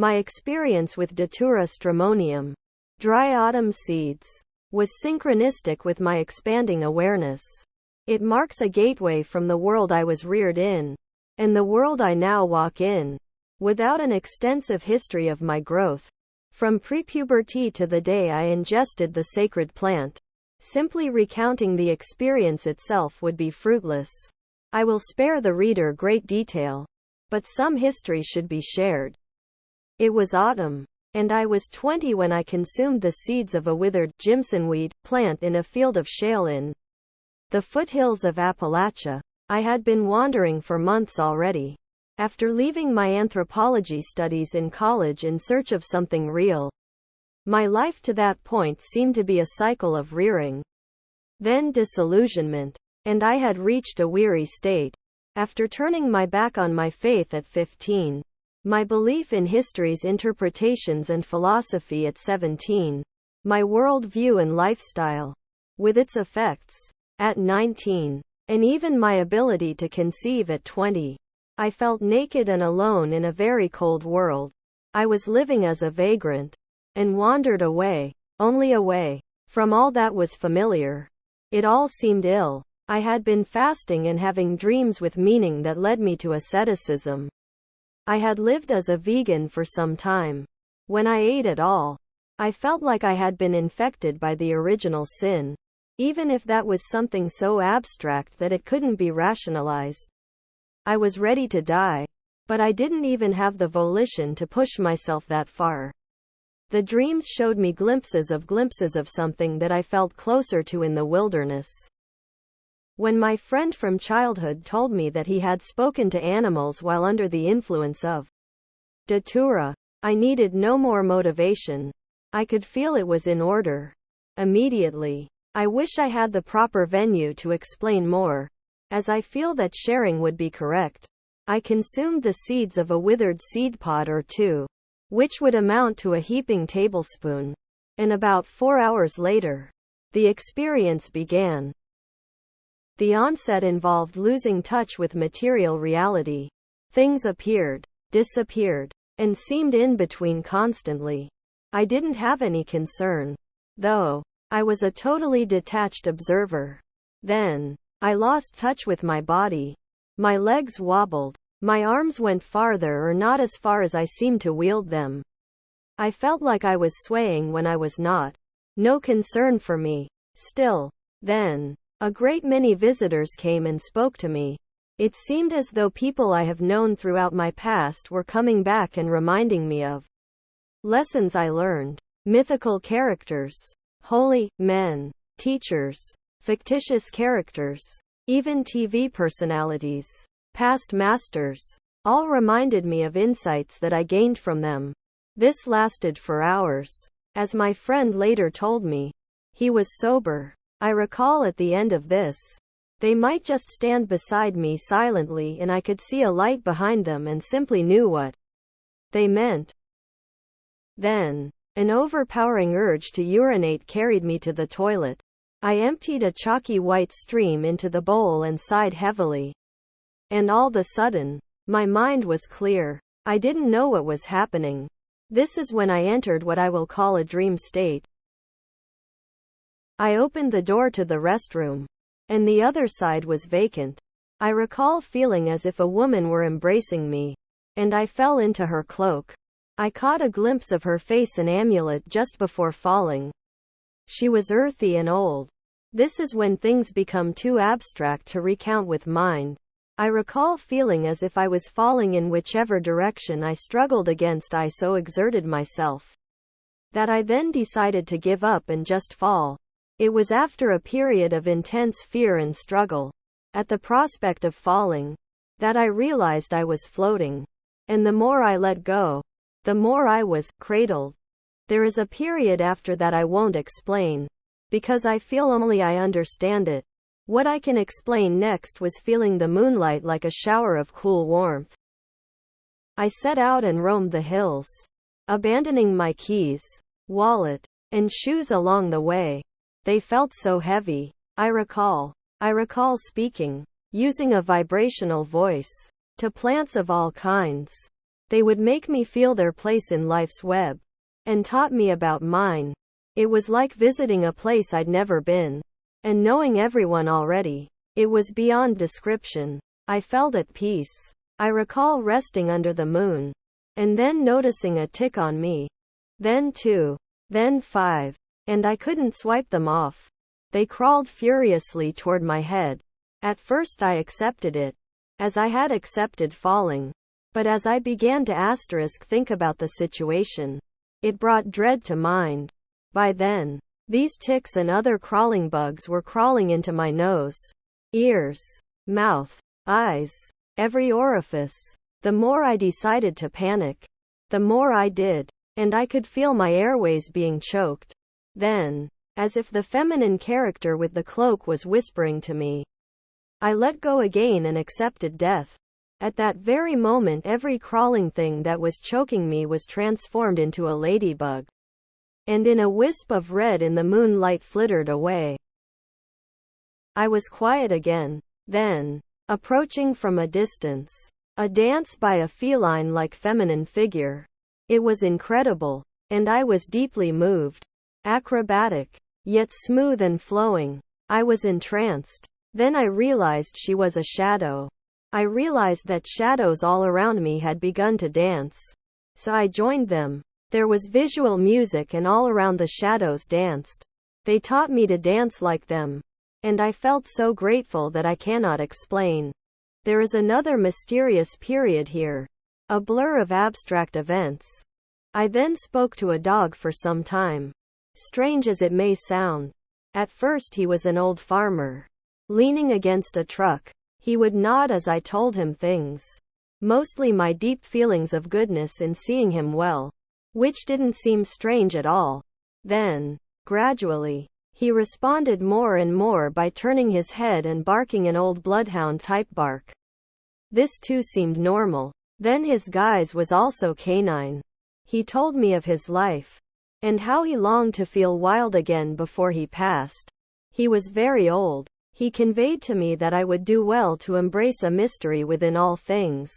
My experience with Datura stramonium, dry autumn seeds, was synchronistic with my expanding awareness. It marks a gateway from the world I was reared in, and the world I now walk in, without an extensive history of my growth. From prepuberty to the day I ingested the sacred plant, simply recounting the experience itself would be fruitless. I will spare the reader great detail, but some history should be shared. It was autumn, and I was 20 when I consumed the seeds of a withered jimsonweed plant in a field of shale in the foothills of Appalachia. I had been wandering for months already, after leaving my anthropology studies in college in search of something real. My life to that point seemed to be a cycle of rearing, then disillusionment, and I had reached a weary state. After turning my back on my faith at 15, my belief in history's interpretations and philosophy at 17, my worldview and lifestyle, with its effects, at 19, and even my ability to conceive at 20, I felt naked and alone in a very cold world. I was living as a vagrant, and wandered away, only away, from all that was familiar. It all seemed ill. I had been fasting and having dreams with meaning that led me to asceticism. I had lived as a vegan for some time. When I ate at all, I felt like I had been infected by the original sin, even if that was something so abstract that it couldn't be rationalized. I was ready to die, but I didn't even have the volition to push myself that far. The dreams showed me glimpses of something that I felt closer to in the wilderness. When my friend from childhood told me that he had spoken to animals while under the influence of Datura, I needed no more motivation. I could feel it was in order. Immediately, I wish I had the proper venue to explain more, as I feel that sharing would be correct. I consumed the seeds of a withered seed pod or two, which would amount to a heaping tablespoon, and about 4 hours later, the experience began. The onset involved losing touch with material reality. Things appeared, disappeared, and seemed in between constantly. I didn't have any concern, though. I was a totally detached observer. Then, I lost touch with my body. My legs wobbled. My arms went farther or not as far as I seemed to wield them. I felt like I was swaying when I was not. No concern for me. Still, then, a great many visitors came and spoke to me. It seemed as though people I have known throughout my past were coming back and reminding me of lessons I learned. Mythical characters, holy men, teachers, fictitious characters, even TV personalities, past masters, all reminded me of insights that I gained from them. This lasted for hours. As my friend later told me, he was sober. I recall at the end of this, they might just stand beside me silently and I could see a light behind them and simply knew what they meant. Then, an overpowering urge to urinate carried me to the toilet. I emptied a chalky white stream into the bowl and sighed heavily. And all of a sudden, my mind was clear. I didn't know what was happening. This is when I entered what I will call a dream state. I opened the door to the restroom, and the other side was vacant. I recall feeling as if a woman were embracing me, and I fell into her cloak. I caught a glimpse of her face and amulet just before falling. She was earthy and old. This is when things become too abstract to recount with mind. I recall feeling as if I was falling in whichever direction I struggled against. I so exerted myself that I then decided to give up and just fall. It was after a period of intense fear and struggle, at the prospect of falling, that I realized I was floating. And the more I let go, the more I was cradled. There is a period after that I won't explain, because I feel only I understand it. What I can explain next was feeling the moonlight like a shower of cool warmth. I set out and roamed the hills, abandoning my keys, wallet, and shoes along the way. They felt so heavy. I recall speaking, using a vibrational voice, to plants of all kinds. They would make me feel their place in life's web, and taught me about mine. It was like visiting a place I'd never been, and knowing everyone already. It was beyond description. I felt at peace. I recall resting under the moon, and then noticing a tick on me. Then 2. Then 5. And I couldn't swipe them off. They crawled furiously toward my head. At first I accepted it, as I had accepted falling. But as I began to think about the situation, it brought dread to mind. By then, these ticks and other crawling bugs were crawling into my nose, ears, mouth, eyes, every orifice. The more I decided to panic, the more I did, and I could feel my airways being choked. Then, as if the feminine character with the cloak was whispering to me, I let go again and accepted death. At that very moment, every crawling thing that was choking me was transformed into a ladybug, and in a wisp of red in the moonlight flittered away. I was quiet again. Then, approaching from a distance, a dance by a feline-like feminine figure. It was incredible, and I was deeply moved. Acrobatic, yet smooth and flowing. I was entranced. Then I realized she was a shadow. I realized that shadows all around me had begun to dance. So I joined them. There was visual music and all around the shadows danced. They taught me to dance like them. And I felt so grateful that I cannot explain. There is another mysterious period here. A blur of abstract events. I then spoke to a dog for some time. Strange as it may sound. At first he was an old farmer, leaning against a truck. He would nod as I told him things. Mostly my deep feelings of goodness in seeing him well, which didn't seem strange at all. Then, gradually, he responded more and more by turning his head and barking an old bloodhound-type bark. This too seemed normal. Then his guise was also canine. He told me of his life, and how he longed to feel wild again before he passed. He was very old. He conveyed to me that I would do well to embrace a mystery within all things,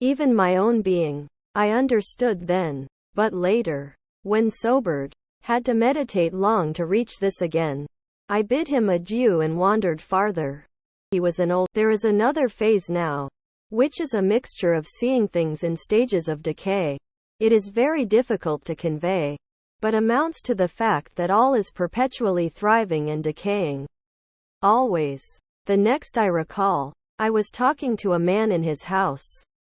even my own being. I understood then, but later, when sobered, had to meditate long to reach this again. I bid him adieu and wandered farther. He was an old. There is another phase now, which is a mixture of seeing things in stages of decay. It is very difficult to convey, but amounts to the fact that all is perpetually thriving and decaying. Always. The next I recall, I was talking to a man in his house,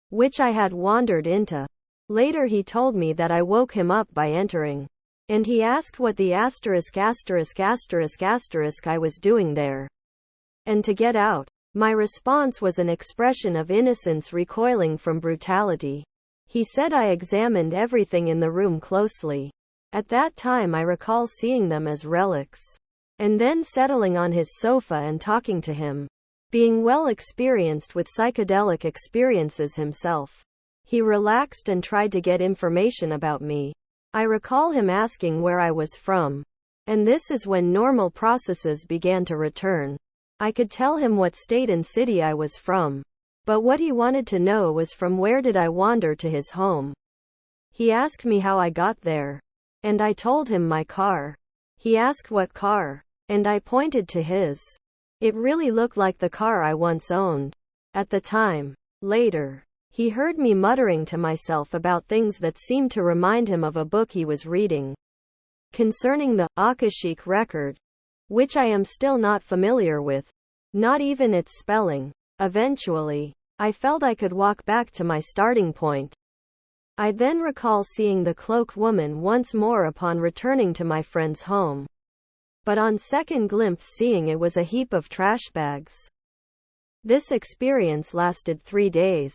which I had wandered into. Later he told me that I woke him up by entering, and he asked what the **** I was doing there, and to get out. My response was an expression of innocence recoiling from brutality. He said I examined everything in the room closely. At that time I recall seeing them as relics, and then settling on his sofa and talking to him. Being well experienced with psychedelic experiences himself, he relaxed and tried to get information about me. I recall him asking where I was from, and this is when normal processes began to return. I could tell him what state and city I was from, but what he wanted to know was from where did I wander to his home. He asked me how I got there, and I told him my car. He asked what car, and I pointed to his. It really looked like the car I once owned at the time. Later, he heard me muttering to myself about things that seemed to remind him of a book he was reading concerning the Akashic record, which I am still not familiar with, not even its spelling. Eventually, I felt I could walk back to my starting point. I then recall seeing the cloak woman once more upon returning to my friend's home, but on second glimpse seeing it was a heap of trash bags. This experience lasted 3 days.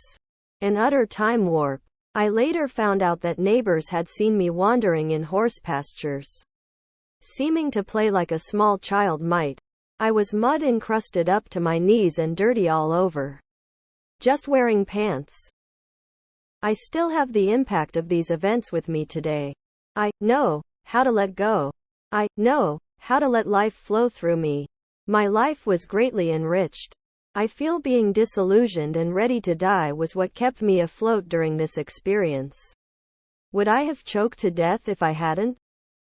An utter time warp. I later found out that neighbors had seen me wandering in horse-pastures, seeming to play like a small child might. I was mud encrusted up to my knees and dirty all over, just wearing pants. I still have the impact of these events with me today. I know how to let go. I know how to let life flow through me. My life was greatly enriched. I feel being disillusioned and ready to die was what kept me afloat during this experience. Would I have choked to death if I hadn't?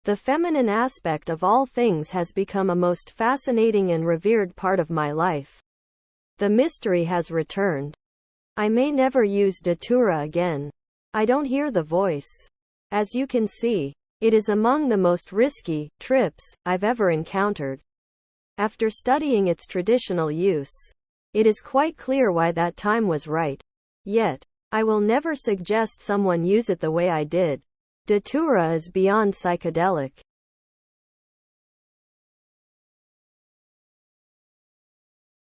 The feminine aspect of all things has become a most fascinating and revered part of my life. The mystery has returned. I may never use Datura again. I don't hear the voice. As you can see, it is among the most risky trips I've ever encountered. After studying its traditional use, it is quite clear why that time was right. Yet, I will never suggest someone use it the way I did. Datura is beyond psychedelic.